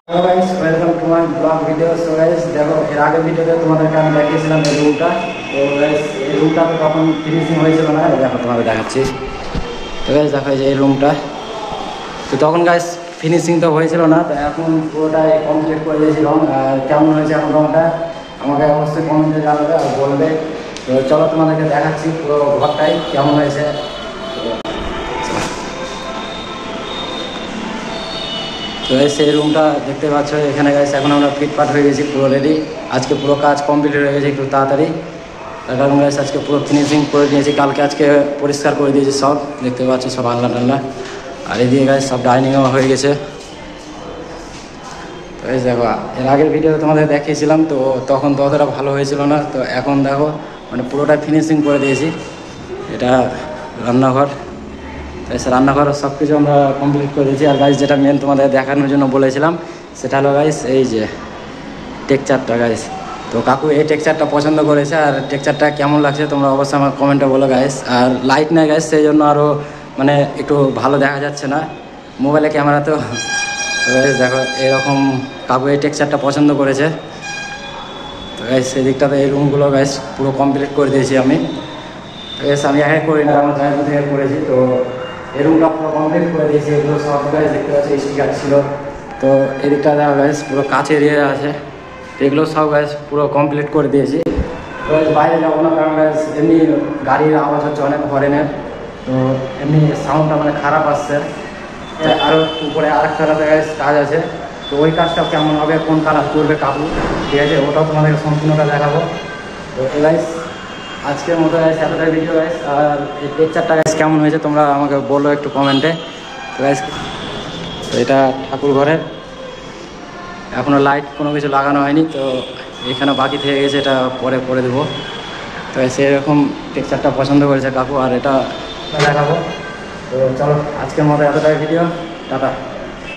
Hello guys, welcome to my vlog video. So guys, দেখো এর আগের ভিডিওতে তোমাদেরকে আমি দেখিয়েছিলাম এই রুমটা। তো guys এই রুমটা তো তখন ফিনিশিং হয়েছিল না, দেখো তোমাদের দেখাচ্ছি। তো guys দেখো এই যে এই রুমটা, তো তখন guys ফিনিশিং তো হয়েছিল না, তো এখন পুরোটাই কমপ্লিট করে দিয়েছি রং। আর কেমন হয়েছে এখন রংটা আমাকে অবশ্যই কমেন্টে জানাবে আর বলবে। তো চলো তোমাদেরকে দেখাচ্ছি পুরো ঘরটাই কেমন হয়েছে। তো সেই রুমটা দেখতে পাচ্ছ, এখানে গাইস এখন আমরা ফিটপাট হয়ে গেছি, পুরো রেডি। আজকে পুরো কাজ কমপ্লিট হয়ে গেছে একটু তাড়াতাড়ি, তার কারণ গাইস আজকে পুরো ফিনিশিং করে দিয়েছি। কালকে আজকে পরিষ্কার করে দিয়েছি সব, দেখতে পাচ্ছ সব আনলা টানলা। আর এদিকে গাইস সব ডাইনিংও হয়ে গেছে। তো এই দেখো এর আগের ভিডিও তোমাদের দেখিয়েছিলাম, তো তখন তো অতটা ভালো হয়েছিল না। তো এখন দেখো মানে পুরোটা ফিনিশিং করে দিয়েছি। এটা রান্নাঘর, তাই সে রান্নাঘর সব কিছু আমরা কমপ্লিট করে দিয়েছি। আর গাইস যেটা মেন তোমাদের দেখানোর জন্য বলেছিলাম সেটা হলো গাইস এই যে টেক্সচারটা গাইস। তো কাকু এই টেক্সচারটা পছন্দ করেছে, আর টেক্সচারটা কেমন লাগছে তোমরা অবশ্যই আমার কমেন্টে বলো গাইস। আর লাইট নাই গাইস, সেই জন্য আরও মানে একটু ভালো দেখা যাচ্ছে না মোবাইলে ক্যামেরা। তো গাইস দেখো এরকম কাকু এই টেক্সচারটা পছন্দ করেছে। তো গাইস সেদিকটাতে এই রুমগুলো গাইস পুরো কমপ্লিট করে দিয়েছি আমি। তো গাইস আমি একাই করি না, আমার জায়গা থেকে করেছি। তো এই রুমটা পুরো কমপ্লিট করে দিয়েছি। এগুলো সব গাইস দেখতে পাচ্ছি স্টিকার ছিল। তো এদিকটা দেখা গাইস পুরো কাছের এরিয়া আছে, তো এগুলো সব গাইস পুরো কমপ্লিট করে দিয়েছি। তো বাইরে যাবো না, কারণ গাইস এমনি গাড়ির আওয়াজ হচ্ছে অনেক হরেনের, তো এমনি সাউন্ডটা মানে খারাপ আসছে। আরও উপরে আরেকটা গাইস কাজ আছে, তো ওই কাজটা কেমন হবে, কোন কালার করবে কাকু, ঠিক আছে, ওটাও তোমাদেরকে সম্পূর্ণটা দেখাবো। তো গাইস আজকের মতো গাইস এতটাই ভিডিও গাইস। আর এই টেক্সচারটা গাইস কেমন হয়েছে তোমরা আমাকে বলো একটু কমেন্টে। তো গাইস তো এটা ঠাকুর ঘরের এখনও লাইট কোনো কিছু লাগানো হয়নি, তো এখানে বাকি থেকে গেছে, এটা পরে করে দেবো। তো সেরকম টেক্সচারটা পছন্দ করেছে কাকু, আর এটা দেখাবো। তো চলো আজকের মতো এতটাই ভিডিও, টাটা।